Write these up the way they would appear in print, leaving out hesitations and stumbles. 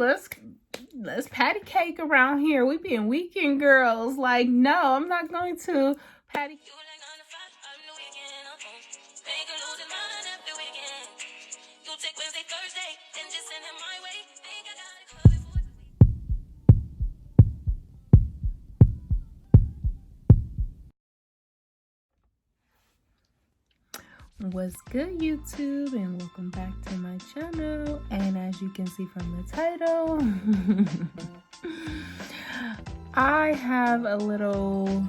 let's patty cake around here. We being weekend girls. Like, no, I'm not going to patty cake. What's good, YouTube, and welcome back to my channel. And as you can see from the title, I have a little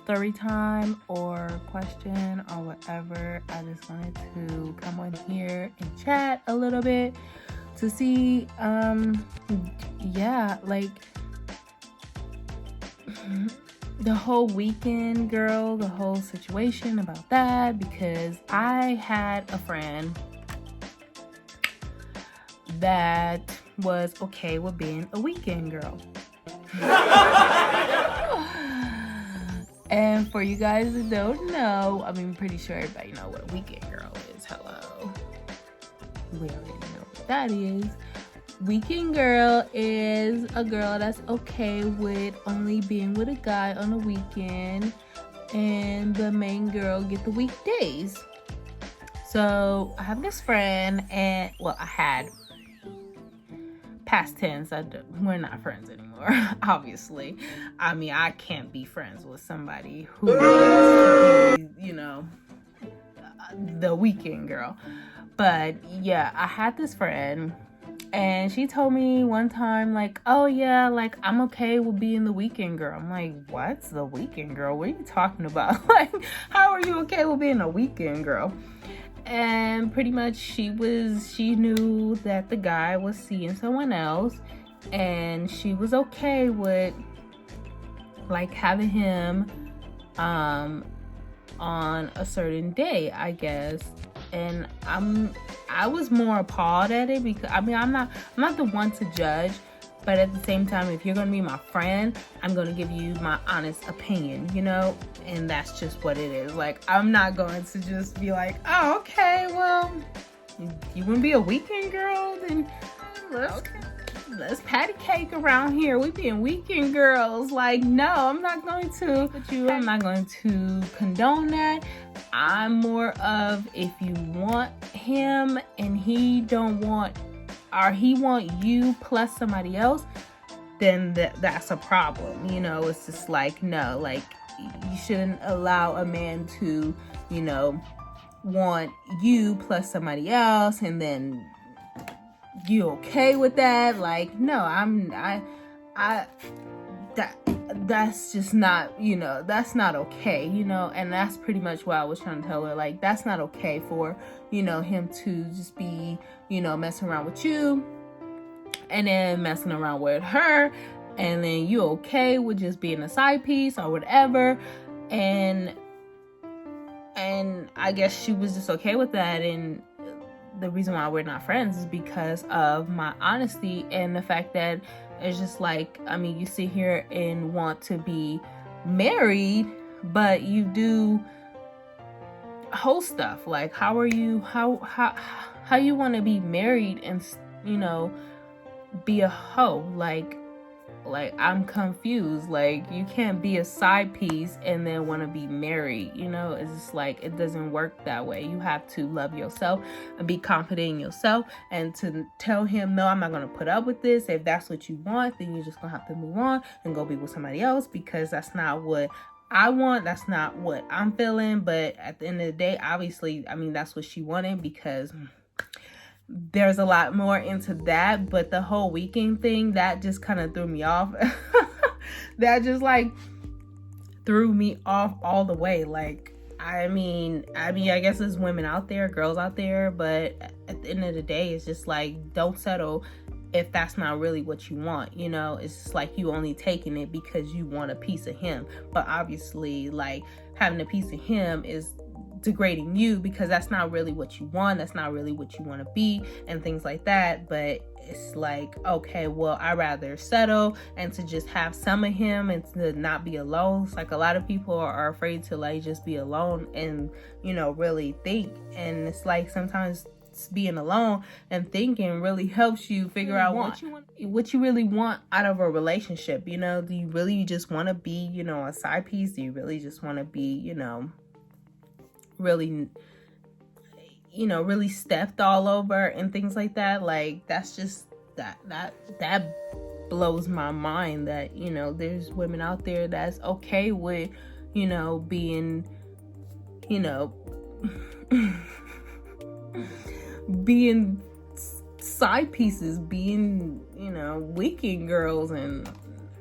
story time or question or whatever. I just wanted to come on here and chat a little bit to see like the whole weekend girl, the whole situation about that, because I had a friend that was okay with being a weekend girl. And for you guys that don't know, I mean, pretty sure everybody know what a weekend girl is. Hello. We already know what that is. Weekend girl is a girl that's okay with only being with a guy on the weekend, and the main girl get the weekdays. So I have this friend, and I had past tense. We're not friends anymore, obviously. I mean, I can't be friends with somebody who is, the weekend girl. But yeah, I had this friend. And she told me one time, like, oh yeah, like, I'm okay with being the weekend girl. I'm like, what's the weekend girl? What are you talking about? Like, how are you okay with being a weekend girl? And pretty much she knew that the guy was seeing someone else, and she was okay with, like, having him on a certain day, I guess. And I was more appalled at it because I'm not the one to judge, but at the same time, if you're gonna be my friend, I'm gonna give you my honest opinion, and that's just what it is. Like, I'm not going to just be like, oh, okay, well, you wanna be a weekend girl, then let's patty cake around here. We being weekend girls. Like, no, I'm not going to condone that. I'm more of, if you want him and he want you plus somebody else, then that's a problem. It's just like, no, like, you shouldn't allow a man to, want you plus somebody else, and then you okay with that? Like, no, that's just not, that's not okay, and that's pretty much what I was trying to tell her. Like, that's not okay for, him to just be, messing around with you and then messing around with her, and then you okay with just being a side piece or whatever. And I guess she was just okay with that, and the reason why we're not friends is because of my honesty and the fact that it's just like, I mean, you sit here and want to be married, but you do whole stuff. Like, how you want to be married and, be a hoe? Like, I'm confused. Like, you can't be a side piece and then want to be married. It's just like, it doesn't work that way. You have to love yourself and be confident in yourself, and to tell him, no, I'm not going to put up with this. If that's what you want, then you're just going to have to move on and go be with somebody else, because that's not what I want. That's not what I'm feeling. But at the end of the day, obviously, I mean, that's what she wanted, because there's a lot more into that. But the whole weekend thing, that just kind of threw me off. That just, like, threw me off all the way. Like, I mean, I guess there's women out there, girls out there, but at the end of the day, it's just like, don't settle if that's not really what you want. It's just like, you only taking it because you want a piece of him. But obviously, like, having a piece of him is degrading you, because that's not really what you want. That's not really what you want to be, and things like that. But it's like, okay, well, I'd rather settle and to just have some of him and to not be alone. It's like, a lot of people are afraid to, like, just be alone and, really think. And it's like, sometimes being alone and thinking really helps you figure out what you really want out of a relationship. You know, do you really just want to be, you know, a side piece? Do you really just want to be, you know, really, you know, really stepped all over and things like that? Like, that's just that blows my mind that, you know, there's women out there that's okay with, you know, being, you know, being side pieces, being, you know, weekend girls. And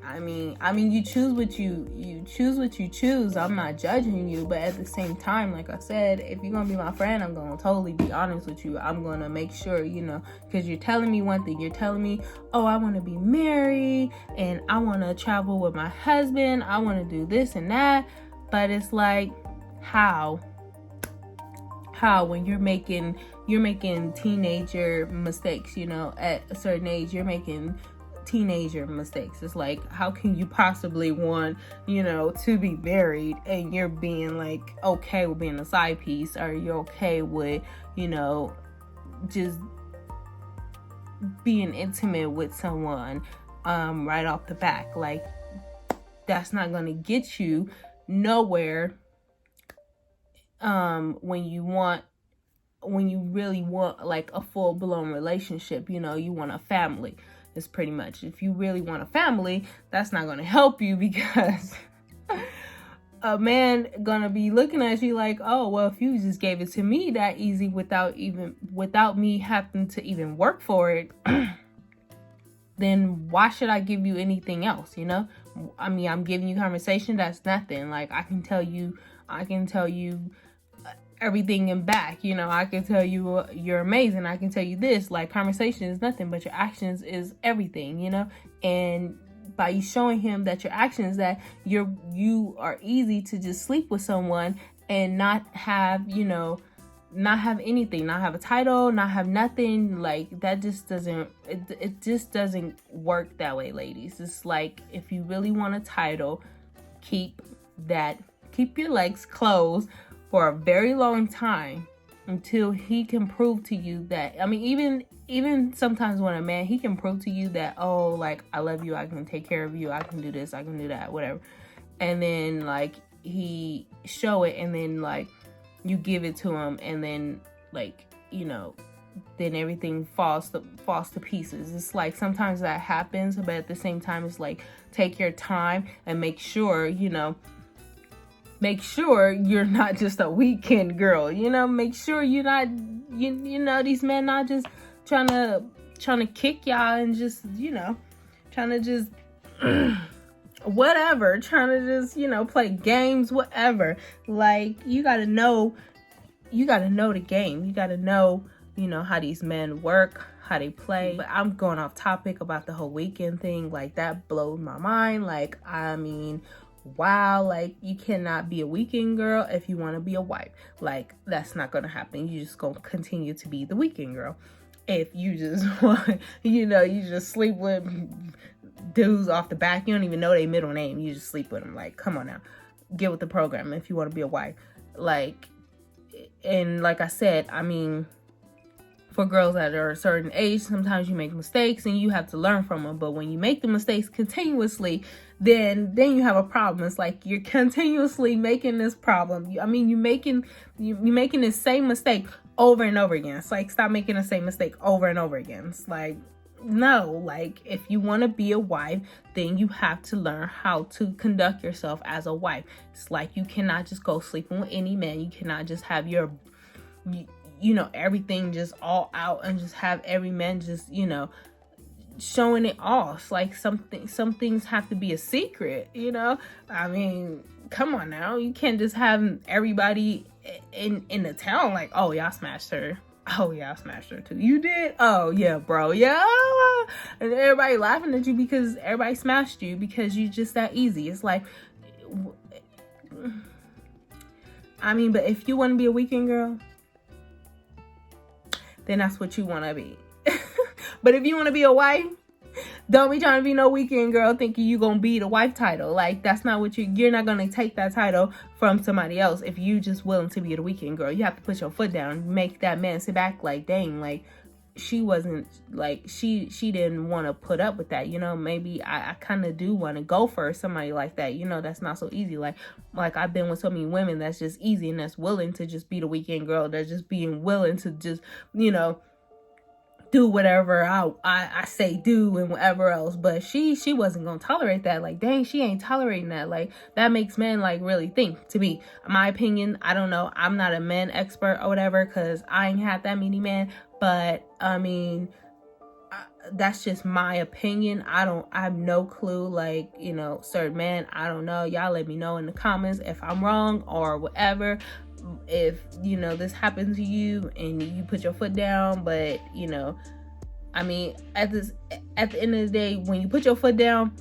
I mean you choose what you choose. I'm not judging you, but at the same time, like I said, if you're gonna be my friend, I'm gonna totally be honest with you. I'm gonna make sure, you know, because you're telling me one thing, you're telling me, oh, I want to be married and I want to travel with my husband, I want to do this and that, but it's like, how when you're making teenager mistakes, you know, at a certain age, you're making teenager mistakes. It's like, how can you possibly want, you know, to be married and you're being like okay with being a side piece, or you're okay with, you know, just being intimate with someone right off the back? Like, that's not gonna get you nowhere when you really want like a full-blown relationship. You know, you want a family. It's pretty much, if you really want a family, that's not going to help you, because a man gonna be looking at you like, oh, well, if you just gave it to me that easy without me having to even work for it, then why should I give you anything else? You know, I mean, I'm giving you conversation. That's nothing. Like, I can tell you everything in back. You know, I can tell you you're amazing. I can tell you this. Like, conversation is nothing, but your actions is everything, you know? And by you showing him that your actions, that you are easy to just sleep with someone and not have, you know, not have anything, not have a title, not have nothing, like, that just doesn't, it just doesn't work that way, ladies. It's like, if you really want a title, keep your legs closed for a very long time until he can prove to you that, I mean, even sometimes when a man, he can prove to you that, oh, like, I love you, I can take care of you, I can do this, I can do that, whatever. And then, like, he show it, and then, like, you give it to him, and then, like, you know, then everything falls to pieces. It's like, sometimes that happens, but at the same time, it's like, take your time and make sure, you know, make sure you're not just a weekend girl, you know, make sure you're not, you know, these men not just trying to kick y'all and just, you know, trying to just whatever, trying to just, you know, play games, whatever. Like, you gotta know the game. You gotta know, you know, how these men work, how they play. But I'm going off topic about the whole weekend thing. Like, that blows my mind. Like, I mean, wow, like, you cannot be a weekend girl if you want to be a wife. Like, that's not gonna happen. You just gonna continue to be the weekend girl if you just want, you know, you just sleep with dudes off the back. You don't even know their middle name, you just sleep with them. Like, come on now, get with the program if you want to be a wife. Like, and like I said, I mean, for girls that are a certain age, sometimes you make mistakes and you have to learn from them. But when you make the mistakes continuously, then you have a problem. It's like, you're continuously making this problem. I mean, you're making the same mistake over and over again. It's like, stop making the same mistake over and over again. It's like, no, like, if you want to be a wife, then you have to learn how to conduct yourself as a wife. It's like, you cannot just go sleeping with any man. You cannot just have your, you know, everything just all out and just have every man just, you know, showing it off. Like, some things have to be a secret, you know? I mean, come on now. You can't just have everybody in the town like, oh, y'all smashed her. Oh, yeah, I smashed her too. You did? Oh, yeah, bro. Yeah. And everybody laughing at you because everybody smashed you because you just that easy. It's like, I mean, but if you want to be a weekend girl, then that's what you want to be. But if you want to be a wife, Don't be trying to be no weekend girl thinking you gonna be the wife title. Like, that's not what you're not gonna take that title from somebody else if you just willing to be the weekend girl. You have to put your foot down, make that man sit back like, dang, like, she wasn't, like, she didn't want to put up with that, you know. Maybe I kind of do want to go for somebody like that, you know. That's not so easy. Like I've been with so many women that's just easy and that's willing to just be the weekend girl. That's just being willing to just, you know, do whatever I say do and whatever else. But she wasn't gonna tolerate that. Like, dang, she ain't tolerating that. Like, that makes men like really think. To me, my opinion, I don't know, I'm not a men expert or whatever, because I ain't had that many men. But I mean, that's just my opinion. I have no clue. Like, you know, certain men, I don't know. Y'all let me know in the comments if I'm wrong or whatever. If, you know, this happened to you and you put your foot down. But, you know, I mean, at the end of the day, when you put your foot down,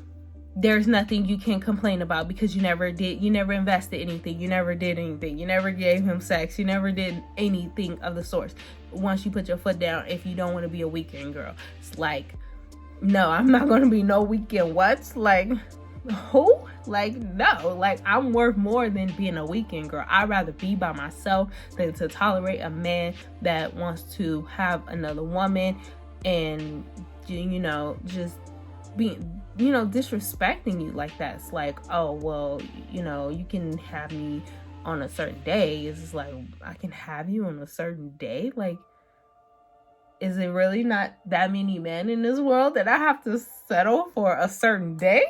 there's nothing you can complain about, because you never invested anything, you never did anything, you never gave him sex, you never did anything of the sort. Once you put your foot down, if you don't want to be a weekend girl, it's like, no, I'm not going to be no weekend what? Like, who? Like, no. Like, I'm worth more than being a weekend girl. I'd rather be by myself than to tolerate a man that wants to have another woman and, you know, just being, you know, disrespecting you like that. It's like, oh, well, you know, you can have me on a certain day. It's just like, I can have you on a certain day? Like, is it really not that many men in this world that I have to settle for a certain day?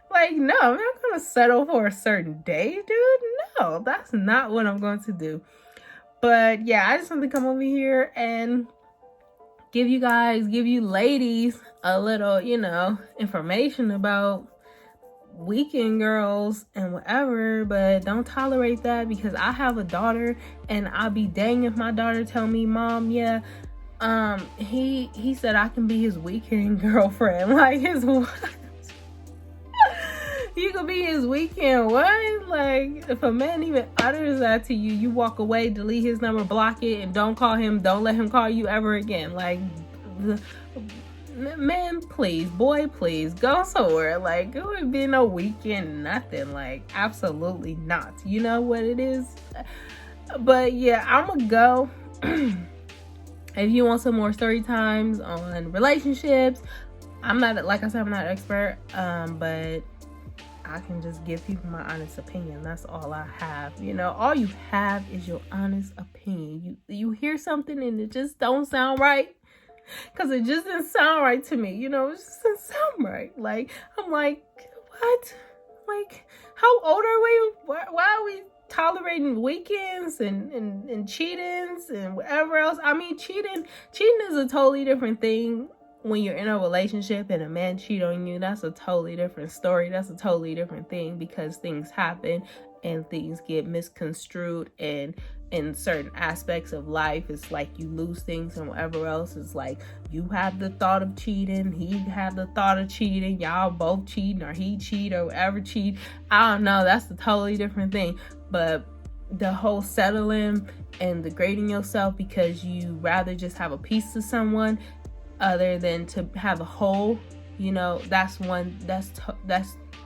Like, no, I'm not going to settle for a certain day, dude. No, that's not what I'm going to do. But yeah, I just want to come over here and give you ladies a little, you know, information about weekend girls and whatever. But don't tolerate that, because I have a daughter and I'll be dang if my daughter tell me, Mom, yeah, he said I can be his weekend girlfriend. Like, his what? You could be his weekend what? Like, if a man even utters that to you, you walk away, delete his number, block it, and don't call him, don't let him call you ever again. Like, man, please, boy, please, go somewhere. Like, it would be no weekend, nothing. Like, absolutely not. You know what it is? But yeah, I'm gonna go. If you want some more story times on relationships, I'm not, like I said, I'm not an expert, but I can just give people my honest opinion. That's all I have. You know, all you have is your honest opinion. You hear something and it just don't sound right, because it just didn't sound right to me. You know, it just didn't sound right. Like, I'm like, what? Like, how old are we? Why are we tolerating weekends and cheatings and whatever else? I mean, cheating is a totally different thing. When you're in a relationship and a man cheat on you, that's a totally different story. That's a totally different thing, because things happen and things get misconstrued, and in certain aspects of life, it's like you lose things and whatever else. It's like you have the thought of cheating, he had the thought of cheating, y'all both cheating, or he cheat or whatever cheat. I don't know. That's a totally different thing. But the whole settling and degrading yourself because you rather just have a piece of someone other than to have a whole, you know, that's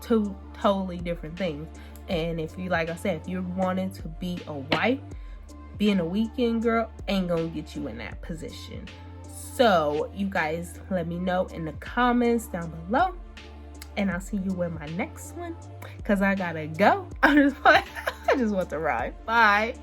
two totally different things. And if you, like I said, if you're wanting to be a wife, being a weekend girl ain't gonna get you in that position. So you guys let me know in the comments down below, and I'll see you in my next one, because I gotta go. I just want to ride. Bye.